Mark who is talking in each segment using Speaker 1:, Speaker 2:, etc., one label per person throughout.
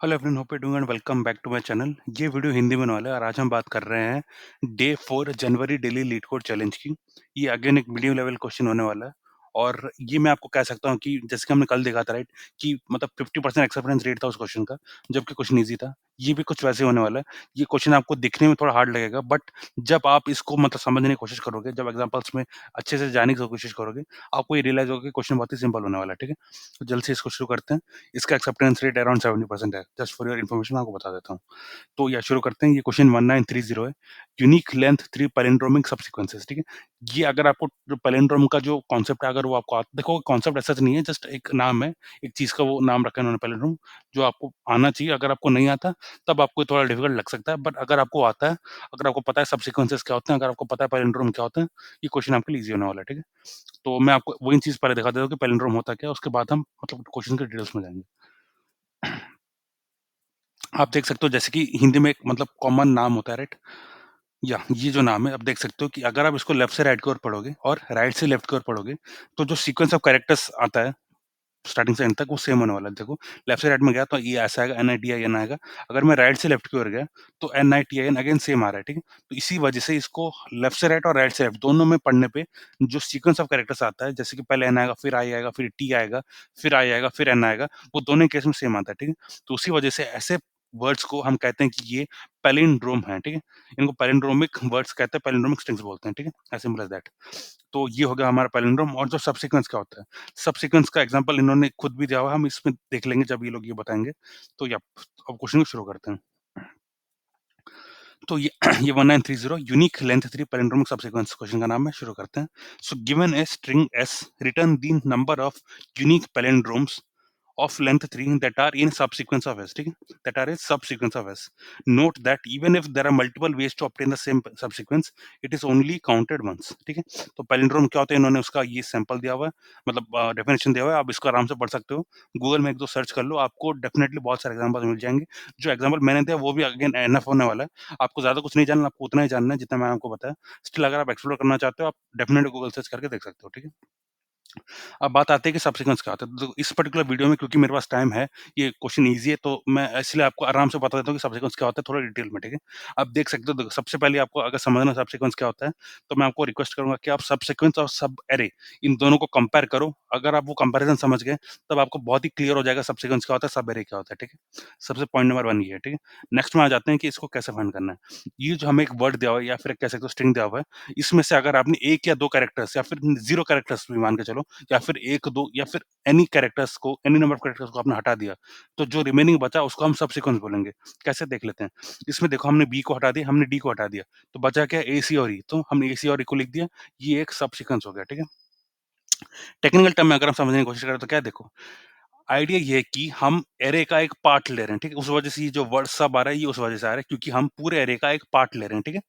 Speaker 1: Hello everyone, hope you doing and welcome back to my channel. ये video Hindi में होने वाला है और आज हम बात कर रहे हैं डे 4 जनवरी डेली लीड कोड चैलेंज की। ये अगेन एक मीडियम लेवल क्वेश्चन होने वाला है और ये मैं आपको कह सकता हूँ कि जैसे कि हमने कल देखा था, राइट, कि मतलब 50% एक्सेप्टेंस रेट था उस क्वेश्चन का, जबकि क्वेश्चन ईज़ी था। ये भी कुछ वैसे होने वाला है। ये क्वेश्चन आपको दिखने में थोड़ा हार्ड लगेगा, बट जब आप इसको मतलब समझने की कोशिश करोगे, जब एग्जांपल्स में अच्छे से जाने की कोशिश करोगे, आपको ये रियलाइज़ होगा कि क्वेश्चन बहुत ही सिंपल होने वाला है, ठीक है? तो जल्द से इसको शुरू करते हैं। इसका एक्सेप्टेंस रेट अराउंड 70% है। जस्ट फॉर योर इन्फॉर्मेशन मैं आपको बता देता हूँ। तो या शुरू करते हैं। ये क्वेश्चन 1930 है। यूनिक लेंथ 3 पैलिंड्रोमिक सबसीक्वेंसेस, ठीक है? ये अगर आपको जो पैलिंड्रोम का जो कॉन्सेप्ट है, अगर वो आपको देखो कॉन्सेप्ट ऐसा नहीं है, जस्ट एक नाम है, एक चीज़ का वो नाम रखा है उन्होंने पैलिंड्रोम, जो आपको आना चाहिए। अगर आपको नहीं आता, तब आपको थोड़ा डिफिकल्ट लग सकता है, बट अगर आपको आता है, अगर आपको पता है सबसीक्वेंसेस क्या होते हैं, अगर आपको पता है पैलिंड्रोम क्या होता है, ये क्वेश्चन आपके लिए ईज़ी होने वाला है, ठीक है? तो मैं आपको वही चीज़ पहले दिखा देता हूँ कि पैलिंड्रोम होता क्या है, उसके बाद हम मतलब क्वेश्चन के डिटेल्स में जाएँगे। आप देख सकते हो जैसे कि हिंदी में एक मतलब कॉमन नाम होता है, राइट? या ये जो नाम है, आप देख सकते हो कि अगर आप इसको लेफ्ट से राइट की ओर पढ़ोगे और राइट से लेफ्ट की ओर पढ़ोगे, तो जो सीक्वेंस ऑफ कैरेक्टर्स आता है स्टार्टिंग से एंड तक, वो सेम होने वाला है। देखो, लेफ्ट से राइट में गया तो ये ऐसा आएगा, NITIN आएगा। अगर मैं राइट से लेफ्ट की ओर गया तो NITIN अगेन सेम आ रहा है, ठीक है? तो इसी वजह से इसको लेफ्ट से राइट और राइट से लेफ्ट दोनों में पढ़ने पे जो सीक्वेंस ऑफ कैरेक्टर्स आता है, जैसे कि पहले N आएगा, फिर I आएगा, फिर T आएगा, फिर I आएगा, फिर N आएगा, वो दोनों केस में सेम आता है, ठीक है? तो उसी वजह से ऐसे वर्ड्स को हम कहते हैं कि ये पैलिंड्रोम है, ठीक है? इनको पैलिंड्रोमिक वर्ड्स कहते हैं, पैलिंड्रोमिक स्ट्रिंग्स बोलते हैं, ठीक है? As simple as that. तो ये हो गया हमारा पैलिंड्रोम। और जो सबसीक्वेंस क्या होता है? सबसीक्वेंस का एग्ज़ाम्पल इन्होंने खुद भी दिया हुआ है, हम इसमें देख लेंगे जब ये लोग ये बताएँगे। तो या अब क्वेश्चन को शुरू करते हैं। तो ये ये 1930 unique length 3 palindromic subsequence question का नाम है, शुरू करते हैं। So given a string S, return the number of unique palindromes of length 3 that are in subsequence of s, ठीक है? That are in subsequence of s. Note that even if there are multiple ways to obtain the same subsequence, it is only counted once, ठीक है? तो palindrome क्या होता है, इन्होंने उसका ये सैंपल दिया हुआ है, मतलब डेफिनेशन दिया हुआ है, आप इसको आराम से पढ़ सकते हो। गूगल में एक दो सर्च कर लो, आपको डेफिनेटली बहुत सारे एग्जांपल्स मिल जाएंगे। जो एग्जांपल मैंने दिया वो भी अगेन एनफ होने वाला है। आपको ज्यादा कुछ नहीं जानना, आपको उतना ही जानना है जितना मैंने आपको बताया। स्टिल अगर आप एक्सप्लोर करना चाहते हो, आप डेफिनेटली गूगल सर्च करके देख सकते हो, ठीक है? अब बात आती है कि सबसीक्वेंस क्या होता है। तो इस पर्टिकुलर वीडियो में क्योंकि मेरे पास टाइम है, ये क्वेश्चन ईज़ी है, तो मैं इसलिए आपको आराम से बता देता हूँ कि सबसीक्वेंस क्या होता है, थोड़ा डिटेल में, ठीक है? आप देख सकते हो, देखो सबसे पहले आपको अगर समझना है सबसीक्वेंस क्या होता है, तो मैं आपको रिक्वेस्ट करूँगा कि आप सबसीक्वेंस और सब एरे इन दोनों को कंपेयर करो। अगर आप वो कंपैरिज़न समझ गए, तब आपको बहुत ही क्लियर हो जाएगा सबसीक्वेंस क्या होता है, सब एरे क्या होता है, ठीक है? सबसे पॉइंट नंबर 1 ये है, ठीक है? नेक्स्ट में आ जाते हैं कि इसको कैसे फाइंड करना है। ये जो हमें एक वर्ड दिया हुआ है या फिर कह सकते हो स्ट्रिंग दिया हुआ है, इसमें से अगर आपने 1 या 2 कैरेक्टर्स या फिर 0 कैरेक्टर्स भी मान के चलो, या फिर 1, 2 या फिर एनी कैरेक्टर्स को, एनी नंबर ऑफ कैरेक्टर्स को आपने हटा दिया, तो जो रिमेनिंग बचा उसको हम सबसीक्वेंस बोलेंगे। कैसे देख लेते हैं। इसमें देखो, हमने बी को हटा दिया, हमने डी को हटा दिया, तो बचा क्या? ए, सी और ई। तो हमने ए, सी और ई को लिख दिया, ये एक सबसीक्वेंस हो गया, ठीक है? टेक्निकल टर्म में अगर हम समझने की कोशिश करें तो क्या है, देखो, आइडिया ये है कि हम एरे का एक पार्ट ले रहे हैं, ठीक है? उस वजह से ये जो वर्ड सब आ रहा है, ये उस वजह से आ रहा है क्योंकि हम पूरे एरे का एक पार्ट ले रहे हैं, ठीक है?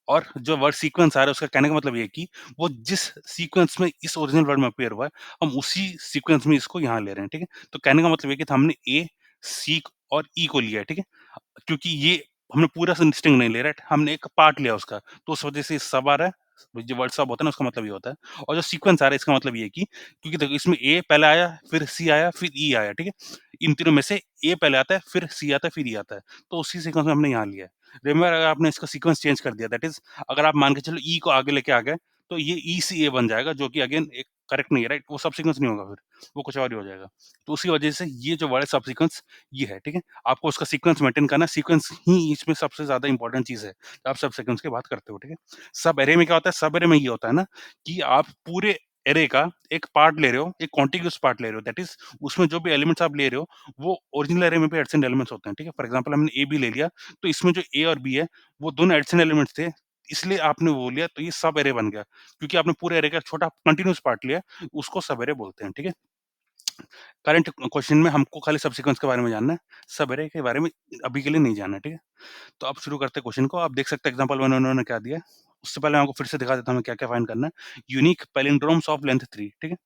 Speaker 1: और जो वर्ड सीक्वेंस आ रहा है, उसका कहने का मतलब ये है कि वो जिस सीक्वेंस में इस ओरिजिनल वर्ड में अपीयर हुआ है, हम उसी सीक्वेंस में इसको यहाँ ले रहे हैं, ठीक है? तो कहने का मतलब ये है कि हमने ए, सी और ई को लिया है, ठीक है? क्योंकि ये हमने पूरा स्ट्रिंग नहीं ले रहा है, हमने एक पार्ट लिया उसका, तो उस वजह से सब आ रहा है। जो वर्ड सब होता है ना, उसका मतलब ये होता है। और जो सीक्वेंस आ रहा है, इसका मतलब ये है कि क्योंकि देखो, इसमें ए पहले आया, फिर सी आया, फिर ई आया, ठीक है? इन तीनों में से ए पहले आता है, फिर सी आता है, फिर ई आता है। तो उसी सीक्वेंस में हमने यहाँ लिया है। रिमेंबर, अगर आपने इसका सीक्वेंस चेंज कर दिया, दैट इज़ अगर आप मान के चलो ई को आगे लेके आ गए, तो ये ई से ए बन जाएगा, जो कि अगेन एक करेक्ट नहीं है, राइट? वो सब सीक्वेंस नहीं होगा फिर, वो कुछ और ही हो जाएगा। तो उसी वजह से ये जो वर्ड है सब सीक्वेंस, ये है, ठीक है? आपको उसका सीक्वेंस मेंटेन करना है, सीक्वेंस ही इसमें सबसे ज़्यादा इंपॉर्टेंट चीज़ है। आप सब सीक्वेंस की बात करते हो, ठीक है? सब एरे में क्या होता है? सब एरे में ये होता है ना कि आप पूरे एरे का एक पार्ट ले रहे हो, एक कॉन्टिग्यूअस पार्ट ले रहे हो, दैट इज़ उसमें जो भी एलिमेंट्स आप ले रहे हो, वो ओरिजिनल एरे में भी एडजेसेंट एलिमेंट्स होते हैं, ठीक है? फॉर एग्जांपल हमने ए बी ले लिया, तो इसमें जो ए और बी है, वो दोनों एडजेसेंट एलिमेंट्स थे, इसलिए आपने वो लिया, तो ये सब एरे बन गया। क्योंकि आपने पूरे एरे का छोटा कंटीन्यूअस पार्ट लिया, उसको सब एरे बोलते हैं, ठीक है? करंट क्वेश्चन में हमको खाली सब सीक्वेंस के बारे में जानना है, सब एरे के बारे में अभी के लिए नहीं जानना है, ठीक है? तो अब शुरू करते हैं क्वेश्चन को। आप देख सकते हैं एग्जांपल में उन्होंने क्या दिया है। उससे पहले मैं आपको फिर से दिखा देता हूँ हमें क्या-क्या फाइंड करना है। यूनिक पैलिंड्रोम्स ऑफ लेंथ 3, ठीक है?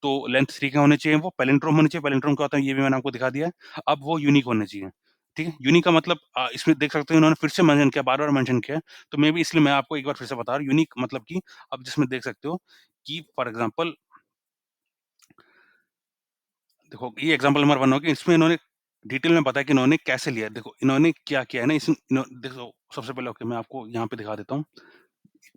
Speaker 1: तो लेंथ 3 के होने चाहिए, वो पैलिंड्रोम होने चाहिए। पैलिंड्रोम क्या होता है, ये भी मैंने आपको दिखा दिया है। अब वो यूनिक होने चाहिए, ठीक है? यूनिक का मतलब इसमें देख सकते हो इन्होंने फिर से मेंशन किया, बार-बार मेंशन किया है, तो मे बी इसलिए मैं आपको एक बार फिर से बता रहा हूँ। यूनिक मतलब कि अब जिसमें देख सकते हो कि फॉर एग्जांपल देखो, ये एग्जांपल नंबर 1 हो गया। इसमें इन्होंने डिटेल में बताया कि इन्होंने कैसे लिया। देखो इन्होंने क्या किया है ना, देखो सबसे पहले ओके मैं आपको यहाँ पे दिखा देता हूँ।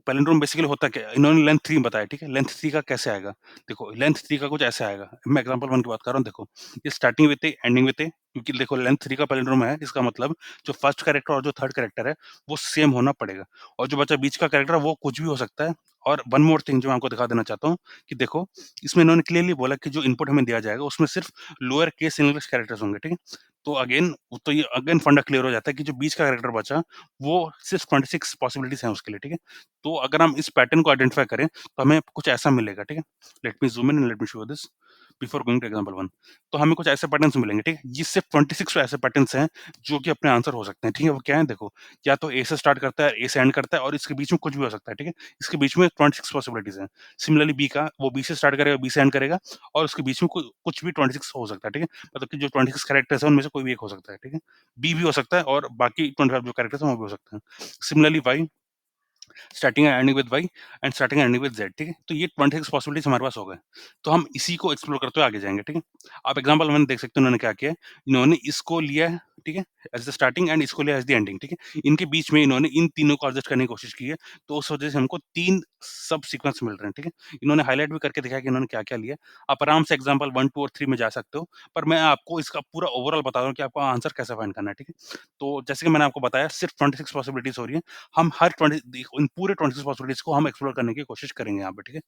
Speaker 1: पैलिंड्रोम बेसिकली होता क्या है? इन्होंने लेंथ 3 बताया, ठीक है? लेंथ 3 का कैसे आएगा? देखो लेंथ 3 का कुछ ऐसे आएगा। मैं एग्जांपल 1 की बात कर रहा हूँ देखो। ये starting with a, ending with a, क्योंकि देखो लेंथ 3 का पैलिंड्रोम है, इसका मतलब जो फर्स्ट कैरेक्टर और जो थर्ड कैरेक्टर है, वो सेम होना पड़ेगा। और जो बचा बीच का कैरेक्टर है, वो कुछ भी हो सकता है। और वन मोर थिंग जो मैं आपको दिखा देना चाहता हूँ कि देखो, इसमें इन्होंने क्लियरली बोला कि जो इनपुट हमें दिया जाएगा, उसमें सिर्फ लोअर केस इंग्लिश कैरेक्टर्स होंगे, ठीक है? तो अगेन तो ये अगेन फंडा क्लियर हो जाता है कि जो बीच का कैरेक्टर बचा, वो सिर्फ 26 पॉसिबिलिटीज़ हैं उसके लिए, ठीक है? तो अगर हम इस पैटर्न को आइडेंटिफाई करें, तो हमें कुछ ऐसा मिलेगा, ठीक है? Let me zoom in and let me show this before going two example 1। तो हमें कुछ ऐसे पैटर्न्स मिलेंगे, ठीक है? ये सिर्फ 26 ऐसे पैटर्न्स हैं, जो कि अपने आंसर हो सकते हैं, ठीक है? वो क्या है देखो, या तो ए से स्टार्ट करता है, ए से एंड करता है और इसके बीच में कुछ भी हो सकता है, ठीक है? इसके बीच में 26 पॉसिबिलिटीज़ हैं। सिमिलरली बी का, वो बी से स्टार्ट करेगा, बी से एंड करेगा और उसके बीच में कुछ भी 26 हो सकता है, ठीक है? मतलब कि जो 26 कैरेक्टर्स हैं, उनमें से कोई भी एक हो सकता है, ठीक है? बी भी हो सकता है और बाकी 25 जो कैरेक्टर्स हैं, वो भी हो सकते हैं। Similarly y, starting and ending with y and starting and ending with z, ठीक है? तो ये 26 पॉसिबिलिटीज़ हमारे पास हो गए। तो हम इसी को एक्सप्लोर करते हुए आगे जाएँगे, ठीक है? आप एग्ज़ाम्पल 1 देख सकते हो इन्होंने क्या किया है, इन्होंने इसको लिया है, ठीक है? एज़ द स्टार्टिंग एंड इसको लिया एज़ द एंडिंग, ठीक है? इनके बीच में इन्होंने इन तीनों को एडजस्ट करने की कोशिश की है, तो उस वजह से हमको 3 सब सीक्वेंस मिल रहे हैं, ठीक है? इन्होंने हाइलाइट भी करके दिखाया कि इन्होंने क्या-क्या लिया है। आप आराम से एग्ज़ाम्पल 1, 2 और 3 में जा सकते हो, पर मैं आपको इसका पूरा ओवरऑल बता रहा हूँ कि आपको आंसर कैसे फाइंड करना है, ठीक है? तो जैसे कि मैंने आपको बताया सिर्फ 26 पॉसिबिलिटीज़ हो रही हैं। हम हर 20 देखो इन पूरे 26 पॉसिबिलिटीज़ को हम एक्सप्लोर करने की कोशिश करेंगे यहाँ पे, ठीक है?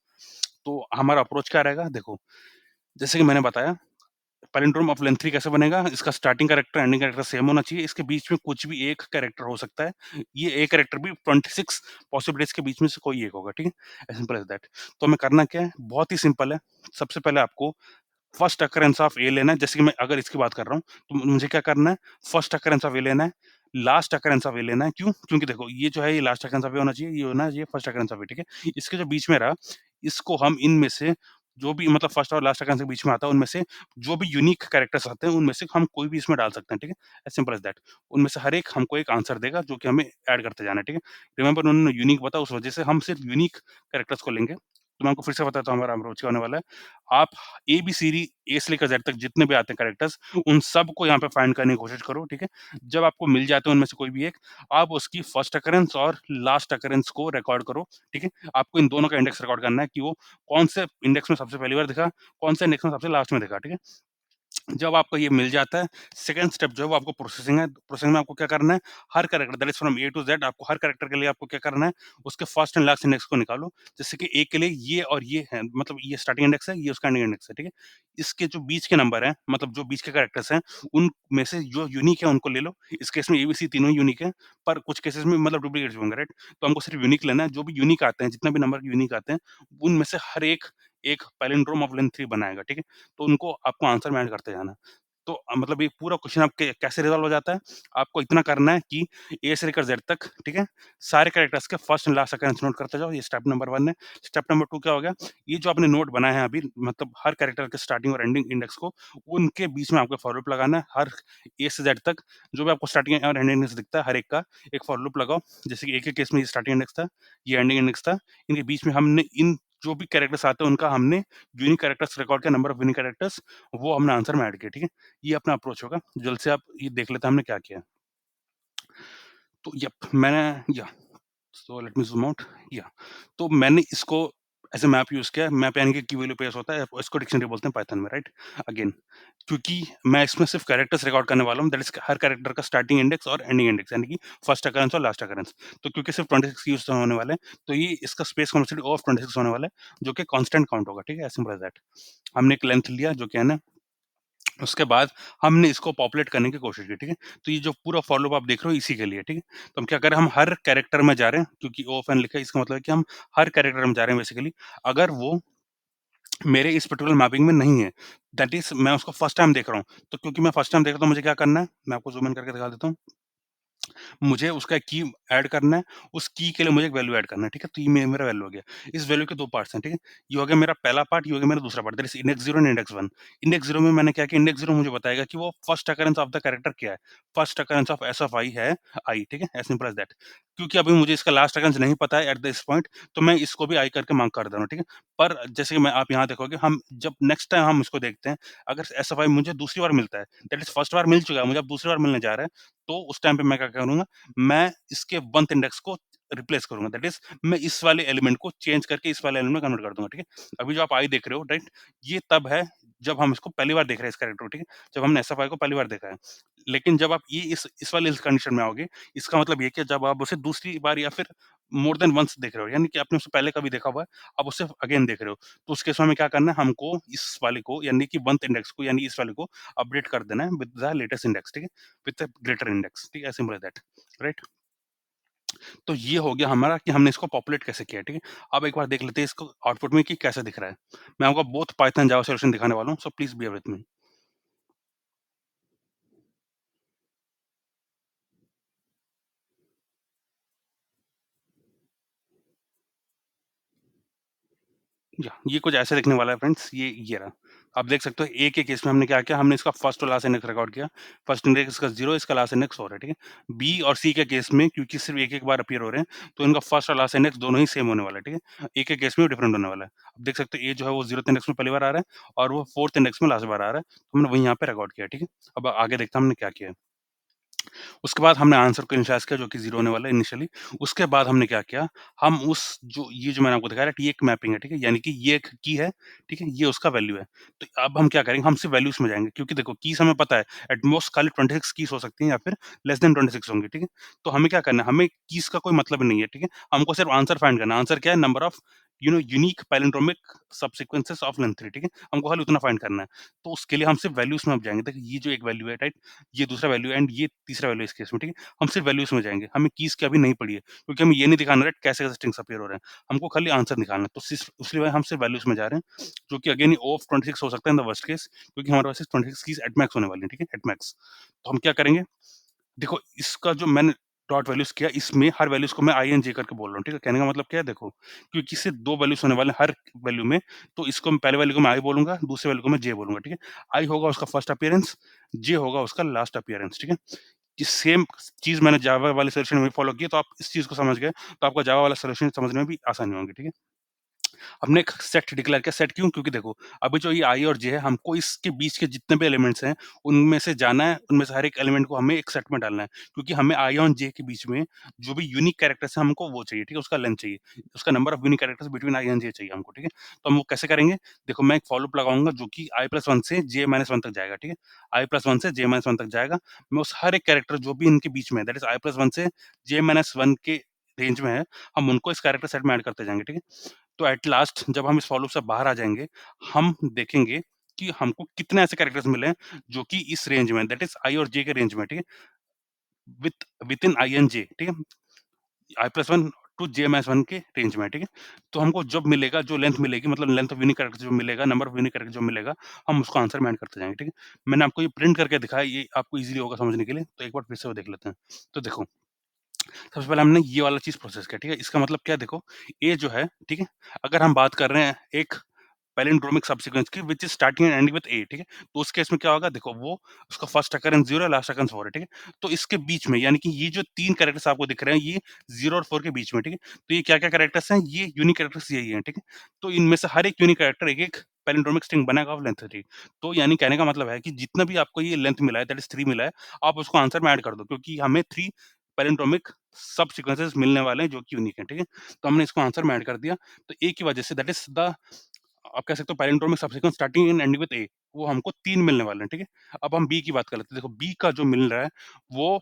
Speaker 1: तो हमारा अप्रोच क्या रहेगा? देखो, जैसे कि मैंने बताया पैलिंड्रोम ऑफ लेंथ 3 कैसे बनेगा? इसका starting character, ending character same होना चाहिए। इसके बीच में कुछ भी एक कैरेक्टर हो सकता है। ये एक कैरेक्टर भी 26 पॉसिबिलिटीज़ के बीच में से कोई एक होगा, ठीक है? As simple as that. तो हमें करना क्या है? बहुत ही सिंपल है। सबसे पहले आपको फर्स्ट अकरेंस ऑफ ए लेना है, जैसे कि मैं अगर इसकी बात कर रहा हूँ, तो मुझे क्या करना है? फर्स्ट अकरेंस ऑफ ए लेना है, लास्ट अकरेंस ऑफ ए लेना है, क्यों? क्योंकि देखो ये जो है ये लास्ट अकरेंस ऑफ ए होना चाहिए, ये होना चाहिए फर्स्ट अकरेंस ऑफ ए, ठीक है? इसके जो बीच में रहा, इसको हम इनमें से जो भी मतलब फर्स्ट और लास्ट अकरेंस के बीच में आता है, उनमें से जो भी यूनिक कैरेक्टर्स आते हैं, उनमें से हम कोई भी इसमें डाल सकते हैं, ठीक है? As simple as that. उनमें से हर एक हमको एक आंसर देगा, जो कि हमें ऐड करते जाना है, ठीक है? रिमेंबर उन्होंने यूनिक बताया, उस वजह से हम सिर्फ यूनिक कैरेक्टर्स को लेंगे। तो मैं आपको फिर से बताता हूँ हमारा अप्रोच क्या होने वाला है। आप ए-बी-सी-डी, ए से लेकर ज़ेड तक जितने भी आते हैं कैरेक्टर्स, उन सबको यहाँ पे फाइंड करने की कोशिश करो, ठीक है? जब आपको मिल जाते हैं उनमें से कोई भी एक, आप उसकी फर्स्ट अकरेंस और लास्ट अकरेंस को रिकॉर्ड करो, ठीक है? आपको इन दोनों का इंडेक्स रिकॉर्ड करना है कि वो कौन से इंडेक्स में सबसे पहली बार दिखा, कौन से इंडेक्स में सबसे लास्ट में दिखा, ठीक है? जब आपको ये मिल जाता है, सेकंड स्टेप जो है वो आपको प्रोसेसिंग है। प्रोसेसिंग में आपको क्या करना है, हर character that is from a to z आपको हर कैरेक्टर के लिए आपको क्या करना है, उसके फर्स्ट एंड लास्ट इंडेक्स को निकालो। जैसे कि ए के लिए ये और ये है, मतलब ये स्टार्टिंग इंडेक्स है, ये उसका एंडिंग इंडेक्स है, ठीक है? इसके जो बीच के नंबर हैं, मतलब जो बीच के कैरेक्टर्स हैं, उनमें से जो यूनिक है उनको ले लो। इस केस में ए, बी, सी तीनों यूनिक हैं, पर कुछ केसेस में मतलब डुप्लीकेट्स भी होंगे, राइट? तो हमको सिर्फ यूनिक लेना है, जो भी यूनिक आते हैं, जितने भी नंबर यूनिक आते हैं, उनमें से हर एक, एक पैलिंड्रोम ऑफ लेंथ 3 बनाएगा, ठीक है? तो उनको आपको आंसर में ऐड करते जाना है। तो मतलब ये पूरा क्वेश्चन आप कै कैसे रिज़ॉल्व हो जाता है? आपको इतना करना है कि ए से लेकर ज़ेड तक, ठीक है? सारे कैरेक्टर्स के first and last occurrence note करते जाओ, ये स्टेप नंबर 1 है। स्टेप नंबर 2 क्या हो गया? ये जो आपने नोट बनाए हैं अभी, मतलब हर कैरेक्टर के स्टार्टिंग और एंडिंग इंडेक्स को, उनके बीच में आपको फॉर लूप लगाना है, हर ए से ज़ेड तक, जो भी आपको स्टार्टिंग और एंडिंग इंडेक्स दिखता है, हर एक का एक फॉर लूप लगाओ। जैसे कि ए के केस में ये स्टार्टिंग इंडेक्स था, ये एंडिंग इंडेक्स था। इनके बीच में हमने इन जो भी कैरेक्टर्स आते हैं, उनका हमने यूनिक कैरेक्टर्स रिकॉर्ड किया, नंबर ऑफ यूनिक कैरेक्टर्स, वो हमने आंसर में ऐड किया, ठीक है? ये अपना अप्रोच होगा। जल्द से आप ये देख लेते हैं हमने क्या किया। तो मैंने so let me zoom out या तो मैंने इसको एज़ अ मैप यूज़ किया है। मैप यानी कि की वैल्यू पेयर्स होता है, इसको डिक्शनरी बोलते हैं पाइथन में, राइट? अगेन क्योंकि मैं इसमें सिर्फ़ कैरेक्टर्स रिकॉर्ड करने वाला हूँ, दैट इज़ हर कैरेक्टर का स्टार्टिंग इंडेक्स और एंडिंग इंडेक्स यानी कि फर्स्ट अकरेंस और लास्ट अकरेंस। तो क्योंकि सिर्फ़ 26 यूज़ होने वाले हैं, तो ये इसका स्पेस कॉम्प्लेक्सिटी ऑफ 26 होने वाला है, जो कि कांस्टेंट काउंट होगा, ठीक है? As simple as that. हमने एक लेंथ लिया जो कि है ना, उसके बाद हमने इसको पॉपुलेट करने की कोशिश की, ठीक है? तो ये जो पूरा फॉर लूप आप देख रहे हो इसी के लिए, ठीक है? तो हम क्या कर रहे हैं, हम हर कैरेक्टर में जा रहे हैं क्योंकि ओ ऑफ एन लिखा है, इसका मतलब है कि हम हर कैरेक्टर में जा रहे हैं बेसिकली। अगर वो मेरे इस पर्टिकुलर मैपिंग में नहीं है, दैट इज़ मैं उसको फर्स्ट टाइम देख रहा हूँ। तो क्योंकि मैं फर्स्ट टाइम देख रहा हूँ तो मुझे क्या करना है, मैं आपको ज़ूम इन करके दिखा देता हूँ। मुझे उसका एक की ऐड करना है, उस की के लिए मुझे एक वैल्यू ऐड करना है, ठीक है? तो ये मेरा वैल्यू हो गया। इस वैल्यू के 2 पार्ट्स हैं, ठीक है? ये हो गया मेरा पहला पार्ट, ये हो गया मेरा दूसरा part, that is index 0 and index 1। Index 0 में मैंने क्या किया, इंडेक्स 0 मुझे बताएगा कि वो first occurrence of the character क्या है? First occurrence of S of I है आई, ठीक है? As simple as that. क्योंकि अभी मुझे इसका लास्ट अकरेंस नहीं पता है एट दिस पॉइंट, तो मैं इसको भी आई करके मार्क कर दे रहा हूँ, ठीक है? पर जैसे कि मैं आप यहाँ देखोगे हम जब नेक्स्ट टाइम हम इसको देखते हैं, अगर एसएफआई मुझे दूसरी बार मिलता है, दैट इज़ फर्स्ट बार मिल चुका है, मुझे अब दूसरी बार मिलने जा रहा है, तो उस टाइम पे मैं क्या करूँगा, मैं इसके 1th इंडेक्स को रिप्लेस करूँगा, दैट इज़ मैं इस वाले एलिमेंट को चेंज करके इस वाले एलिमेंट में कन्वर्ट कर दूँगा, ठीक है? अभी जो आप आई देख रहे हो, राइट? ये तब है जब हम इसको पहली बार देख रहे हैं इस कैरेक्टर को, ठीक है? जब हमने एसएफआई को पहली बार देखा है। लेकिन जब आप ये इस वाले इस कंडीशन में आओगे, इसका मतलब ये है कि जब आप उसे दूसरी बार या फिर मोर देन वन्स देख रहे हो, यानी कि आपने उसे पहले कभी देखा हुआ है, आप उसे अगेन देख रहे हो, तो उस केस में हमें क्या करना है, हमको इस वाले को यानी कि 1th इंडेक्स को यानी इस वाले को अपडेट कर देना है विद द लेटेस्ट इंडेक्स, ठीक है? विद द ग्रेटर इंडेक्स, ठीक है? Simple as that, right? तो ये हो गया हमारा कि हमने इसको पॉपुलेट कैसे किया, ठीक है? अब एक बार देख लेते हैं इसको आउटपुट में कि कैसे दिख रहा है। मैं आपको बोथ पाइथन जावा सॉल्यूशन दिखाने वाला हूँ, so please beer with me. या ये कुछ ऐसे दिखने वाला है फ्रेंड्स, ये रहा। आप देख सकते हो ए के केस में हमने क्या किया, हमने इसका फर्स्ट और लास्ट इंडेक्स रिकॉर्ड किया। फर्स्ट इंडेक्स इसका 0 इसका लास्ट इंडेक्स 4 है, ठीक है? बी और सी के केस में क्योंकि सिर्फ एक-एक बार अपीयर हो रहे हैं, तो इनका फर्स्ट और लास्ट इंडेक्स दोनों ही सेम होने वाला है, ठीक है? ए के केस में डिफरेंट होने वाला है। आप देख सकते हो ए जो है वो 0th इंडेक्स में पहली बार आ रहा है और वो 4th इंडेक्स में लास्ट बार आ रहा है। तो हमने वही यहाँ पे रिकॉर्ड किया, ठीक है? अब आगे देखते हैं हमने क्या किया है। उसके बाद हमने आंसर को इनिशियलाइज़ किया जो कि 0 होने वाला है इनिशियली। उसके बाद हमने क्या किया, हम उस जो ये जो मैंने आपको दिखाया ये एक मैपिंग है, ठीक है? यानी कि ये एक की है, ठीक है? ये उसका वैल्यू है। तो अब हम क्या करेंगे, हम सिर्फ वैल्यूज़ में जाएँगे क्योंकि देखो कीज़ हमें पता है एट मोस्ट खाली 26 कीज़ हो सकती हैं या फिर लेस देन 26 होंगी, ठीक है? तो हमें क्या करना है, हमें कीज़ का कोई मतलब नहीं है, ठीक है? हमको सिर्फ आंसर फाइंड करना है। आंसर क्या है? Number of unique palindromic subsequences of length 3, ठीक है? हमको खाली उतना फाइंड करना है। तो उसके लिए हम सिर्फ वैल्यूज़ में अब जाएँगे। देखिए ये जो एक वैल्यू है, राइट? ये दूसरा वैल्यू है एंड ये तीसरा वैल्यू है इस केस में, ठीक है? हम सिर्फ वैल्यूज़ में जाएँगे, हमें कीज़ की अभी नहीं पड़ी है, क्योंकि हमें ये नहीं दिखाना है कैसे-कैसे स्ट्रिंग्स अपीयर हो रहे हैं, हमको खाली आंसर निकालना है। तो इसलिए हम सिर्फ वैल्यूज़ में जा रहे हैं, जो कि अगेन O ऑफ 26 हो सकता है इन द वर्स्ट केस क्योंकि हमारे पास 26 कीज़ एट मैक्स होने वाली है, ठीक है? At max. तो हम क्या करेंगे, देखो इसका जो मैंने डॉट वैल्यूज़ किया, इसमें हर वैल्यूज़ को मैं आई एन जे करके बोल रहा हूँ, ठीक है? कहने का मतलब क्या है देखो, क्योंकि इससे 2 वैल्यूज़ होने वाले हैं हर वैल्यू में, तो इसको मैं पहले वैल्यू को मैं आई बोलूँगा, दूसरे वैल्यू को मैं जे बोलूँगा, ठीक है? आई होगा उसका फर्स्ट अपीयरेंस, जे होगा उसका लास्ट अपीयरेंस, ठीक है? ये सेम चीज़ मैंने जावा वाले सॉल्यूशन में फॉलो की है, तो आप इस चीज़ को समझ गए, तो आपका जावा वाला सॉल्यूशन समझने में भी आसानी होगी, ठीक है? हमने एक सेट डिक्लेयर किया, सेट क्यों? क्योंकि देखो, अभी जो ये आई और जे है, हमको इसके बीच के जितने भी एलिमेंट्स हैं, उनमें से जाना है, उनमें से हर एक एलिमेंट को हमें एक सेट में डालना है, क्योंकि हमें आई और जे के बीच में जो भी यूनिक कैरेक्टर्स हैं, हमको वो चाहिए, ठीक है? उसका लेंथ चाहिए, उसका number of unique characters between I and J चाहिए हमको, ठीक है? तो हम वो कैसे करेंगे? देखो, मैं एक फॉर लूप लगाऊँगा जो कि i+1 से j-1 तक जाएगा, ठीक है? i+1 से j-1 तक जाएगा, मैं उस हर एक कैरेक्टर जो भी इनके बीच में है, दैट इज़ i+1 से j-1 के रेंज में है, हम उनको इस कैरेक्टर सेट में ऐड करते जाएँगे, ठीक है? तो एट लास्ट जब हम इस फॉर लूप से बाहर आ जाएँगे, हम देखेंगे कि हमको कितने ऐसे कैरेक्टर्स मिले हैं, जो कि इस रेंज में दैट इज़ आई और जे के रेंज में, ठीक है? विथिन आई एंड जे, ठीक है? i+1 टू j-1 के रेंज में, ठीक है? तो हमको जब मिलेगा, जो लेंथ मिलेगी मतलब लेंथ ऑफ यूनिक कैरेक्टर जो मिलेगा, नंबर ऑफ यूनिक कैरेक्टर जो मिलेगा, हम उसको आंसर में ऐड करते जाएँगे, ठीक है? मैंने आपको ये प्रिंट करके दिखाया, ये आपको ईज़िली होगा समझने के लिए, तो एक बार फिर से वो देख लेते हैं। तो देखो, सबसे पहले हमने ये वाला चीज़ प्रोसेस किया, ठीक है? इसका मतलब क्या है देखो, ये जो है, ठीक है? अगर हम बात कर रहे हैं एक पैलिंड्रोमिक सबसीक्वेंस की which is starting and ending with a, ठीक है? तो उस केस में क्या होगा देखो, वो उसका फर्स्ट अकरेंस 0 है, लास्ट अकरेंस 4 है, ठीक है? तो इसके बीच में यानी कि ये जो 3 कैरेक्टर्स आपको दिख रहे हैं, ये 0 और 4 के बीच में, ठीक है? तो ये क्या-क्या कैरेक्टर्स हैं? ये यूनिक कैरेक्टर्स यही हैं, ठीक है? तो इनमें से हर एक यूनिक कैरेक्टर एक-एक पैलिंड्रोमिक स्ट्रिंग बनाएगा ऑफ लेंथ 3। तो यानी कहने का मतलब है कि जितना भी आपको ये लेंथ मिला है दैट इज़ 3 मिला है, आप उसको आंसर में ऐड कर दो क्योंकि हमें 3 पैलिंड्रोमिक सब सीक्वेंसेस मिलने वाले हैं जो कि यूनिक हैं, ठीक है? तो हमने इसको आंसर में ऐड कर दिया, तो ए की वजह से दैट इज़ द आप कह सकते हो palindromic subsequence starting and ending with a, वो हमको 3 मिलने वाले हैं, ठीक है? अब हम बी की बात कर लेते हैं। देखो बी का जो मिल रहा है, वो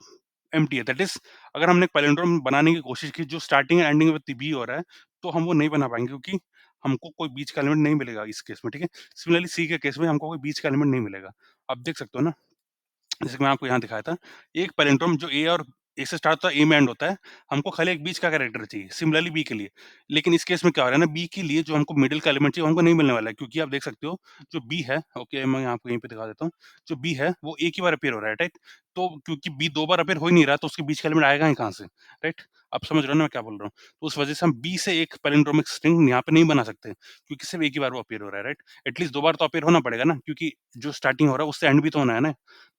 Speaker 1: एम्प्टी है, दैट इज़ अगर हमने एक पैलिंड्रोम बनाने की कोशिश की जो starting and ending with b हो रहा है, तो हम वो नहीं बना पाएँगे क्योंकि हमको कोई बीच का एलिमेंट नहीं मिलेगा इस केस में, ठीक है? सिमिलरली सी के केस में हमको कोई बीच का एलिमेंट नहीं मिलेगा। आप देख सकते हो ना? जैसे कि मैं आपको यहाँ दिखाया था, एक पैलिंड्रोम जो ए और ए से स्टार्ट होता है, ए में एंड होता है, हमको खाली एक बीच का कैरेक्टर चाहिए, सिमिलरली बी के लिए। लेकिन इस केस में क्या हो रहा है ना, बी के लिए जो हमको मिडल का एलिमेंट चाहिए, वो हमको नहीं मिलने वाला है क्योंकि आप देख सकते हो, जो बी है ओके, मैं आपको यहीं पे दिखा देता हूँ, जो बी है, वो एक ही बार अपीयर हो रहा है, राइट? तो क्योंकि बी 2 बार अपीयर हो ही नहीं रहा, तो उसके बीच का एलिमेंट आएगा ही कहाँ से, राइट? आप समझ रहे हो ना मैं क्या बोल रहा हूँ? तो उस वजह से हम बी से एक पैलिंड्रोमिक स्ट्रिंग यहाँ पे नहीं बना सकते, क्योंकि सिर्फ़ एक ही बार वो अपीयर हो रहा है, राइट? एटलीस्ट 2 बार तो अपीयर होना पड़ेगा ना, क्योंकि जो स्टार्टिंग हो रहा है उससे एंड भी तो होना है ना।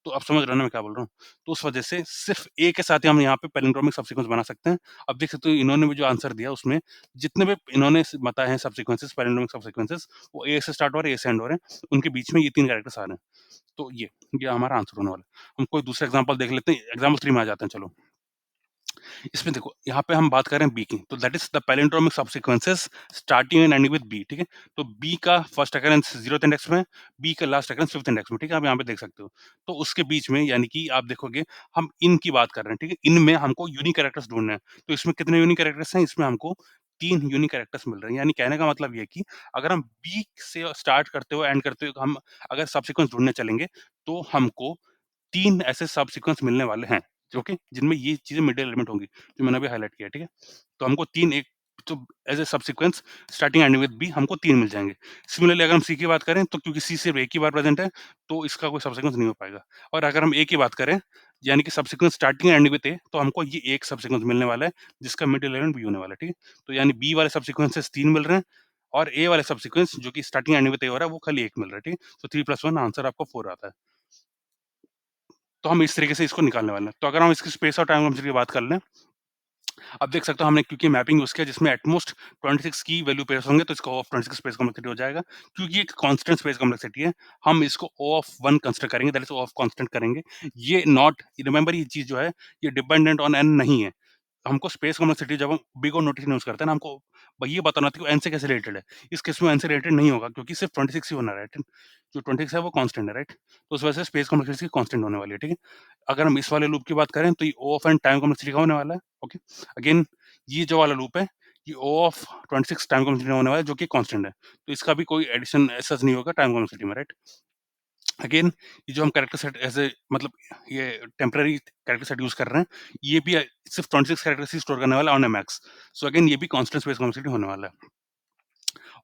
Speaker 1: तो आप समझ रहे हो ना मैं क्या बोल रहा हूँ? तो उस वजह से सिर्फ़ ए के साथ ही हम यहाँ पे पैलिंड्रोमिक सबसीक्वेंस बना सकते हैं। अब देख सकते हो इन्होंने भी जो आंसर दिया उसमें जितने भी इन्होंने बताए हैं सबसीक्वेंसेस, पैलिंड्रोमिक सबसीक्वेंसेस, वो ए से स्टार्ट हो रहे हैं, ए से एंड हो रहे हैं। उनके बीच में ये 3 कैरेक्टर्स आ रहे हैं। तो ये हमारा आंसर होने वाला है। हम कोई दूसरा एग्ज़ाम्पल देख लेते हैं, एग्ज़ाम्पल 3 में आ जाते हैं चलो। इसमें देखो, यहाँ पे हम बात कर रहे हैं बी की, तो that is the palindromic subsequences starting and ending with B, ठीक है? तो बी का फर्स्ट अकरेंस 0th इंडेक्स में, बी का लास्ट अकरेंस 5th इंडेक्स में, ठीक है? आप यहाँ पे देख सकते हो। तो उसके बीच में यानी कि आप देखोगे हम इन की बात कर रहे हैं, ठीक है? इनमें हमको यूनिक कैरेक्टर्स ढूँढने हैं। तो इसमें कितने यूनिक कैरेक्टर्स हैं? इसमें हमको 3 यूनिक कैरेक्टर्स मिल रहे हैं। यानी कहने का मतलब ये है कि अगर हम बी से स्टार्ट करते हुए एंड करते हुए हम अगर सबसीक्वेंस ढूँढने चलेंगे, तो हमको 3 ऐसे सब सीक्वेंस मिलने वाले हैं, ओके? जिनमें ये चीज़ें मिडल एलिमेंट होंगी, जो मैंने अभी हाइलाइट किया है, ठीक है? तो हमको 3 एक तो as a subsequence starting ending with b हमको 3 मिल जाएँगे। सिमिलरली अगर हम सी की बात करें तो क्योंकि सी सिर्फ एक ही बार प्रेज़ेंट है, तो इसका कोई सब सीक्वेंस नहीं हो पाएगा। और अगर हम ए की बात करें, यानी कि subsequence starting and ending with a, तो हमको ये एक सब सीक्वेंस मिलने वाला है, जिसका मिडल एलिमेंट बी होने वाला है, ठीक है? तो यानी बी वाले सब सीक्वेंसेस 3 मिल रहे हैं और ए वाले सब सीक्वेंस जो कि स्टार्टिंग एंडिंग विद ए हो रहा है, वो खाली 1 मिल रहा है, ठीक है? तो 3 + 1 आंसर आपको 4 आता है। तो हम इस तरीके से इसको निकालने वाले हैं। तो अगर हम इसकी स्पेस और टाइम कॉम्प्लेक्सिटी की बात कर लें, अब देख सकते हो हमने क्योंकि मैपिंग यूज़ किया जिसमें एट मोस्ट 26 की वैल्यू पेयर्स होंगे, तो इसका O ऑफ 26 स्पेस कॉम्प्लेक्सिटी हो जाएगा। क्योंकि ये एक कांस्टेंट स्पेस कॉम्प्लेक्सिटी है, हम इसको O ऑफ 1 कंसीडर करेंगे, that is O of constant करेंगे। ये नॉट रिमेंबर ये चीज़ जो है, ये डिपेंडेंट ऑन n नहीं है। हमको स्पेस कॉम्प्लेक्सिटी जब हम बिग और नोटेशन यूज़ करते हैं ना, हमको ये बताना था कि वो n से कैसे रिलेटेड है। इस केस में n से रिलेटेड नहीं होगा क्योंकि सिर्फ 26 ही होना है, राइट? जो 26 है वो कांस्टेंट है, राइट? तो उस वजह से स्पेस कॉम्प्लेक्सिटी कांस्टेंट होने वाली है, ठीक है? अगर हम इस वाले लूप की बात करें तो ये O of n time complexity का होने वाला है, ओके? अगेन ये जो वाला लूप है, ये O ऑफ 26 टाइम कॉम्प्लेक्सिटी होने वाला है जो कि कांस्टेंट है। तो इसका भी कोई एडिशन ऐसा नहीं होगा टाइम कॉम्प्लेक्सिटी में, राइट? अगेन ये जो हम कैरेक्टर सेट एज़ ए मतलब ये टेम्परेरी कैरेक्टर सेट यूज़ कर रहे हैं, ये भी सिर्फ 26 कैरेक्टर्स ही स्टोर करने वाला है on a max. So again ये भी कांस्टेंट स्पेस कॉम्प्लेक्सिटी होने वाला है।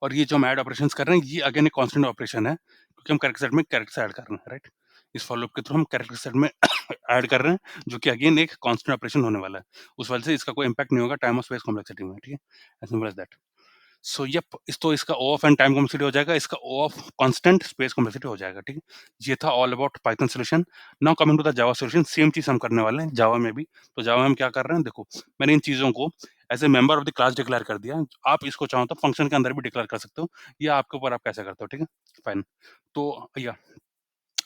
Speaker 1: और ये जो हम ऐड ऑपरेशंस कर रहे हैं, ये अगेन एक कांस्टेंट ऑपरेशन है, क्योंकि हम कैरेक्टर सेट में कैरेक्टर्स ऐड कर रहे हैं, राइट? इस फॉर लूप के थ्रू हम कैरेक्टर सेट में ऐड कर रहे हैं, जो कि अगेन एक कांस्टेंट ऑपरेशन होने वाला है। उस वजह से इसका कोई इम्पैक्ट नहीं होगा टाइम और स्पेस कॉम्प्लेक्सिटी में, ठीक है? As simple as that. So yup इस तो इसका O of N time complexity हो जाएगा, इसका O of constant space complexity हो जाएगा, ठीक है? ये था all about Python solution. Now coming to the Java solution, same चीज़ हम करने वाले हैं जावा में भी। तो जावा में हम क्या कर रहे हैं, देखो मैंने इन चीज़ों को as a member of the class declare कर दिया। आप इसको चाहो तो फंक्शन के अंदर भी डिक्लेयर कर सकते हो, या आपके ऊपर आप कैसे करते हो, ठीक है? फाइन। तो या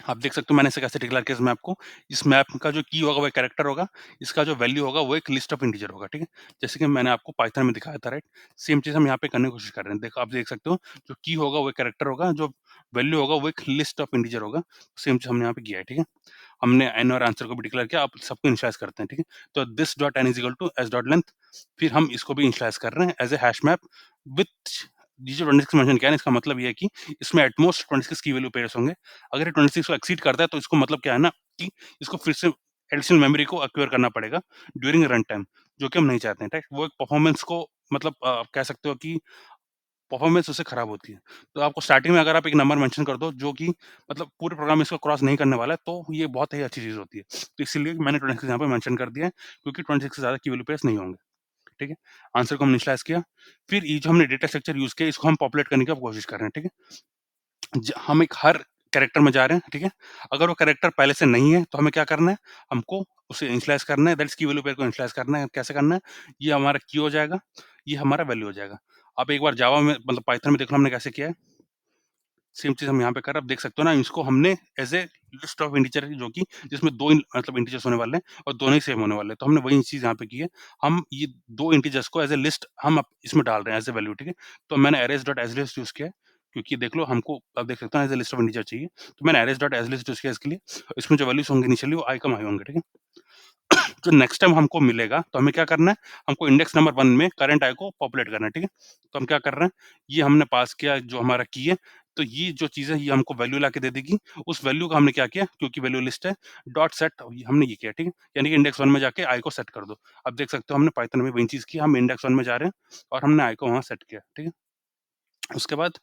Speaker 1: आप देख सकते हो मैंने इसे कैसे डिक्लेयर किया इस मैप को। इस मैप का जो की होगा वो एक कैरेक्टर होगा, इसका जो वैल्यू होगा वो एक लिस्ट ऑफ इंटीजर होगा, ठीक है? जैसे कि मैंने आपको पाइथन में दिखाया था, राइट? सेम चीज़ हम यहाँ पे करने की कोशिश कर रहे हैं। देखो आप देख सकते हो जो की होगा वो एक कैरेक्टर होगा, जो वैल्यू होगा वो एक लिस्ट ऑफ इंटीजर होगा। सेम चीज़ हमने यहाँ पे किया है, ठीक है? हमने एन और आंसर को भी डिक्लेयर किया, आप सबको इनिशियलाइज़ करते हैं, ठीक है? तो this dot n is equal to s dot length, फिर हम इसको भी इनिशियलाइज़ कर रहे हैं as a hash map with ये जो 26 मेंशन किया है ना, इसका मतलब ये है कि इसमें एट मोस्ट 26 की वैल्यू पेयर्स होंगे। अगर ये 26 को एक्सीड करता है तो इसको मतलब क्या है ना कि इसको फिर से एडिशनल मेमोरी को एक्वायर करना पड़ेगा ड्यूरिंग रन टाइम, जो कि हम नहीं चाहते हैं, राइट? वो एक परफॉर्मेंस को मतलब आप कह सकते हो कि परफॉर्मेंस उससे खराब होती है। तो आपको स्टार्टिंग में अगर आप एक नंबर मेंशन कर दो जो कि मतलब पूरे प्रोग्राम में इसको क्रॉस नहीं करने वाला है, तो ये बहुत ही अच्छी चीज़ होती है। तो इसीलिए मैंने 26 यहाँ पे मेंशन कर दिया है, क्योंकि 26 से ज़्यादा की वैल्यू पेयर्स नहीं होंगे, ठीक है? आंसर को हमने इनिशियलाइज़ किया, फिर ये जो हमने डेटा स्ट्रक्चर यूज़ किया इसको हम पॉपुलेट करने की अब कोशिश कर रहे हैं, ठीक है? हम एक हर कैरेक्टर में जा रहे हैं, ठीक है? अगर वो कैरेक्टर पहले से नहीं है, तो हमें क्या करना है? हमको उसे इनिशियलाइज़ करना है, दैट्स की वैल्यू पेयर को इनिशियलाइज़ करना है। कैसे करना है? ये हमारा की हो जाएगा, ये हमारा वैल्यू हो जाएगा। आप एक बार जावा में मतलब पाइथन में देख लो हमने कैसे किया है। सेम चीज़ हम यहाँ पे कर रहे हैं। आप देख सकते हो ना, इसको हमने as a list of integer जो कि जिसमें 2 मतलब इंटीजर्स होने वाले हैं और दोनों ही सेम होने वाले हैं। तो हमने वही चीज़ यहाँ पे की है। हम ये 2 इंटीजर्स को एज़ ए लिस्ट हम अब इसमें डाल रहे हैं एज़ ए वैल्यू, ठीक है? तो मैंने अरेज डॉट एजलिस्ट यूज़ किया है, क्योंकि देख लो हमको आप देख सकते हो as a list of integer चाहिए। तो मैंने अरेज डॉट एजलिस्ट यूज़ किया इसके लिए। इसमें जो वैल्यूज़ होंगे इनिशियली वो i, i होंगे, ठीक है? जो नेक्स्ट टाइम हमको मिलेगा तो हमें क्या करना है, हमको इंडेक्स नंबर 1 में करंट आई को पॉपुलेट करना है, ठीक है? तो हम क्या कर रहे हैं, ये हमने पास किया जो हमारा की है, तो ये जो चीज़ है ये हमको वैल्यू लाके दे देगी। उस वैल्यू का हमने क्या किया, क्योंकि वैल्यू लिस्ट है, डॉट सेट हमने ये किया, ठीक है? यानी कि इंडेक्स 1 में जाके आई को सेट कर दो। अब देख सकते हो हमने पाइथन में वही चीज़ की, हम इंडेक्स 1 में जा रहे हैं और हमने आई को वहाँ सेट किया, ठीक है? उसके बाद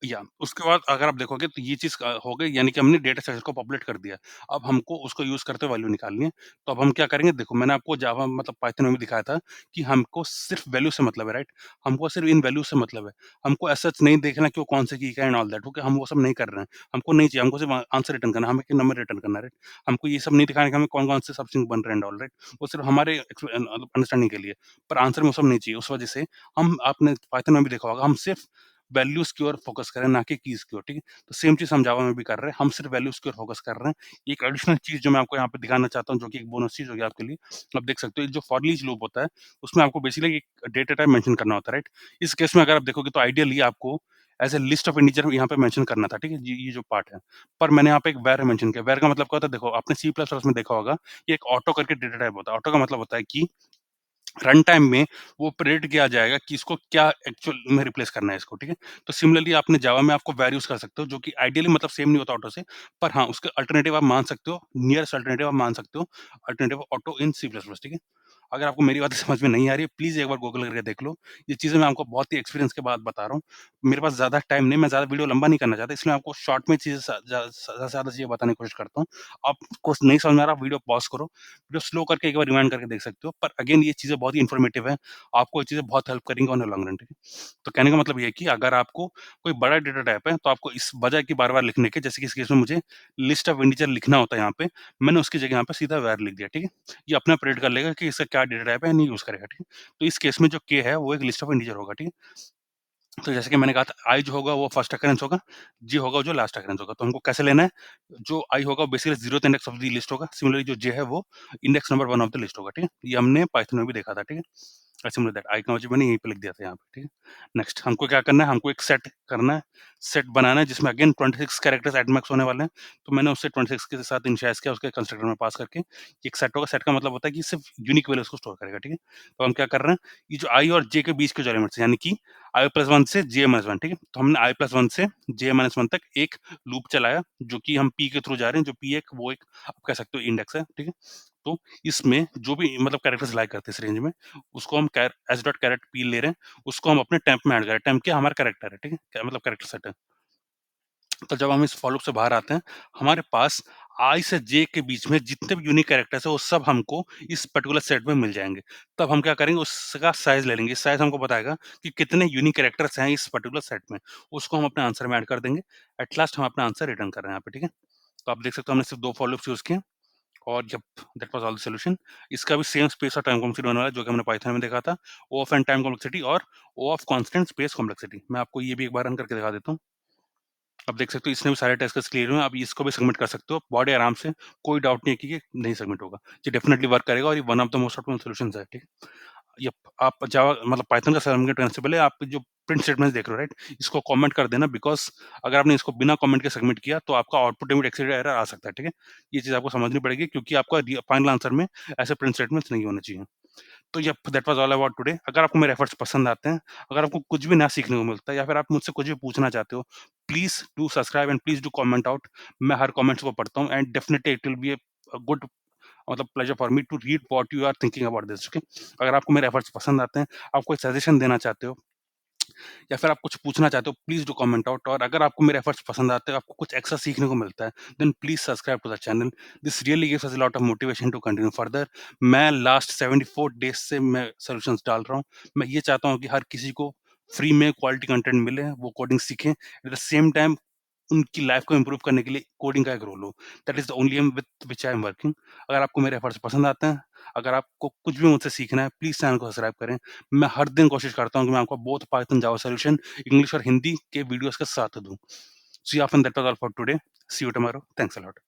Speaker 1: या उसके बाद अगर आप देखोगे तो ये चीज़ हो गई, यानी कि हमने डेटा स्ट्रक्चर को पॉपुलेट कर दिया। अब हमको उसको यूज़ करते हुए वैल्यू निकालनी है। तो अब हम क्या करेंगे, देखो मैंने आपको जावा मतलब पाइथन में भी दिखाया था कि हमको सिर्फ़ वैल्यू से मतलब है, राइट? हमको सिर्फ़ इन वैल्यू से मतलब है। हमको एज़ सच नहीं देखना कि वो कौन से की का एंड ऑल दैट, ओके? हम वो सब नहीं कर रहे हैं। हमको नहीं चाहिए, हमको सिर्फ़ आंसर रिटर्न करना है, हमें एक नंबर रिटर्न करना है, राइट? हमको ये सब नहीं दिखाना कि हमें कौन-कौन से सब स्ट्रिंग बन रहे हैं एंड ऑल, राइट? वो सिर्फ़ हमारे मतलब अंडरस्टैंडिंग के लिए। पर आंसर में वो सब नहीं चाहिए। उस वजह से हम आपने पाइथन में भी देखा होगा, हम सिर्फ़ वैल्यूज़ की ओर फ़ोकस करें, ना कि कीज़ की ओर, ठीक है? तो सेम चीज़ हम जावा में भी कर रहे हैं, हम सिर्फ़ वैल्यूज़ की ओर फ़ोकस कर रहे हैं। एक एडिशनल चीज़ जो मैं आपको यहाँ पे दिखाना चाहता हूँ, जो कि एक बोनस चीज़ होगी आपके लिए, आप देख सकते हो, जो फॉर ईच लूप होता है, उसमें आपको बेसिकली एक डेटा टाइप मेंशन करना होता है, राइट? इस केस में अगर आप देखोगे तो आइडियली आपको as a list of integer यहाँ पे मेंशन करना था, ठीक है? ये जो पार्ट है। पर मैंने यहाँ पे एक वर मेंशन किया। वर का मतलब क्या होता है, देखो आपने सी प्लस प्लस में देखा होगा, ये एक ऑटो करके डेटा टाइप होता है। ऑटो का मतलब होता है कि रन टाइम में वो प्रेडिक्ट किया जाएगा कि इसको क्या एक्चुअल में रिप्लेस करना है इसको, ठीक है? तो सिमिलरली आपने जावा में आपको वर यूज़ कर सकते हो, जो कि आइडियली मतलब सेम नहीं होता ऑटो से, पर हाँ, उसके अल्टरनेटिव आप मान सकते हो, नियरेस्ट अल्टरनेटिव आप मान सकते हो, अल्टरनेटिव ऑटो इन सी प्लस प्लस, ठीक है? अगर आपको मेरी बातें समझ में नहीं आ रही है, प्लीज़ एक बार गूगल करके देख लो। ये चीज़ें मैं आपको बहुत ही एक्सपीरियंस के बाद बता रहा हूँ। मेरे पास ज़्यादा टाइम नहीं, मैं ज़्यादा वीडियो लंबा नहीं करना चाहता, इसलिए मैं आपको शॉर्ट में चीज़ें ज़्यादा से ज़्यादा चीज़ें बताने की कोशिश करता हूँ। आपको नहीं समझ में आ रहा, वीडियो पॉज़ करो, वीडियो स्लो करके एक बार रिवाइंड करके देख सकते हो। पर अगेन ये चीज़ें बहुत ही इन्फॉर्मेटिव है, आपको ये चीज़ें बहुत हेल्प करेंगी ऑन द लॉन्ग रन, ठीक है? तो कहने का मतलब ये है कि अगर आपको कोई बड़ा डेटा टाइप है, तो आपको इस बजाय कि बार-बार लिखने के, जैसे कि इस केस में मुझे लिस्ट ऑफ इंटीजर लिखना होता है यहाँ पे, मैंने उसकी जगह यहाँ पे सीधा वर लिख दिया, ठीक है? ये अपने आप प्रेडिक्ट कर लेगा कि इसका क्या डेटा टाइप है, नहीं यूज़ करेगा, ठीक है? तो इस केस में जो के है, वो एक लिस्ट ऑफ इंटीजर होगा, ठीक है? तो जैसे कि मैंने कहा था, आई जो होगा वो फर्स्ट अकरेंस होगा, जे होगा जो लास्ट अकरेंस होगा। तो हमको कैसे लेना है? जो आई होगा basically 0th index of the list होगा। सिमिलरली जो जे है वो index number 1 of the list होगा, ठीक है? ये हमने पाइथन में भी देखा था, ठीक है? सिमिलर दैट आई का वैल्यू मैंने यहीं पे लिख दिया था यहाँ पे, ठीक है? नेक्स्ट हमको क्या करना है? हमको एक सेट करना है, सेट बनाना है जिसमें अगेन 26 कैरेक्टर्स एट मैक्स होने वाले हैं। तो मैंने उससे 26 के साथ इनिशियलाइज़ किया, उसके कंस्ट्रक्टर में पास करके। एक सेट होगा, सेट का मतलब होता है कि सिर्फ यूनिक वैल्यूज़ को स्टोर करेगा, ठीक है? तो हम क्या कर रहे हैं? ये जो आई और जे के बीच के जो एलिमेंट्स हैं, यानी कि i+1 से j-1, ठीक है? तो हमने i+1 से j-1 तक एक लूप चलाया, जो कि हम p के थ्रू जा रहे हैं, जो p एक वो एक आप कह सकते हो इंडेक्स है, ठीक है? तो इसमें जो भी मतलब कैरेक्टर्स लाइक करते हैं इस रेंज में, उसको हम कैर एस डॉट कैरेट p ले रहे हैं, उसको हम अपने टेम्प में ऐड कर रहे हैं। टेम्प क्या? हमारा कैरेक्टर है, ठीक है? क्या मतलब कैरेक्टर सेट है। तो जब हम इस फॉर लूप से बाहर आते हैं, हमारे पास आई से जे के बीच में जितने भी यूनिक कैरेक्टर्स हैं, वो सब हमको इस पर्टिकुलर सेट में मिल जाएँगे। तब हम क्या करेंगे, उसका साइज़ ले लेंगे। साइज़ हमको बताएगा कि कितने यूनिक कैरेक्टर्स हैं इस पर्टिकुलर सेट में। उसको हम अपने आंसर में ऐड कर देंगे। एट लास्ट हम अपना आंसर रिटर्न कर रहे हैं यहाँ पे, ठीक है? तो आप देख सकते हो हमने सिर्फ 2 फॉर लूप्स यूज़ किए और जब that was all the solution. इसका भी सेम स्पेस और टाइम कॉम्प्लेक्सिटी होने वाला है, जो कि हमने पाइथन में देखा था। ओ ऑफ एन टाइम कॉम्प्लेक्सिटी और ओ ऑफ कांस्टेंट स्पेस कॉम्प्लेक्सिटी। मैं आपको ये भी एक बार रन करके दिखा देता हूँ। अब देख सकते हो इसने भी सारे टेस्ट क्लियर हुए हैं। आप इसको भी सबमिट कर सकते हो बड़े आराम से, कोई डाउट नहीं है कि ये नहीं सबमिट होगा। ये डेफिनिटली वर्क करेगा और ये one of the most optimal solutions है, ठीक है? यप, आप जावा मतलब पाइथन का सबमिट करने से पहले आप जो प्रिंट स्टेटमेंट्स देख रहे हो, राइट? इसको कमेंट कर देना, बिकॉज़ अगर आपने इसको बिना कमेंट के सबमिट किया तो आपका आउटपुट लिमिट एक्सीडेड एरर आ सकता है, ठीक है? ये चीज़ आपको समझनी पड़ेगी क्योंकि आपका फाइनल आंसर में ऐसे प्रिंट स्टेटमेंट्स नहीं होने चाहिए। तो yep, that was all about today. अगर आपको मेरे एफर्ट्स पसंद आते हैं, अगर आपको कुछ भी नया सीखने को मिलता है या फिर आप मुझसे कुछ भी पूछना चाहते हो, please do subscribe and please do comment out. मैं हर कमेंट्स को पढ़ता हूँ and definitely it will be good मतलब pleasure for me to read what you are thinking about this, okay? अगर आपको मेरे एफर्ट्स पसंद आते हैं, आप कोई सजेशन देना चाहते हो या फिर आप कुछ पूछना चाहते हो, प्लीज़ डू कमेंट आउट। और अगर आपको मेरे एफर्ट्स पसंद आते हैं, आपको कुछ एक्स्ट्रा सीखने को मिलता है, then please subscribe to the channel. This really gives us a lot of motivation to continue further. मैं लास्ट 74 डेज़ से मैं सॉल्यूशंस डाल रहा हूँ। मैं ये चाहता हूँ कि हर किसी को फ्री में क्वालिटी कंटेंट मिले, वो कोडिंग सीखें, एट द सेम टाइम उनकी लाइफ़ को इम्प्रूव करने के लिए कोडिंग का एक रोल हो। That is the only aim with which I am working. अगर आपको मेरे एफर्ट्स पसंद आते हैं, अगर आपको कुछ भी मुझसे सीखना है, प्लीज़ चैनल को सब्सक्राइब करें। मैं हर दिन कोशिश करता हूँ कि मैं आपको बोथ पाइथन, जावा सॉल्यूशन, इंग्लिश और हिंदी के वीडियोज़ के साथ दूँ। सो या फिर that was all for today. See you tomorrow. Thanks a lot.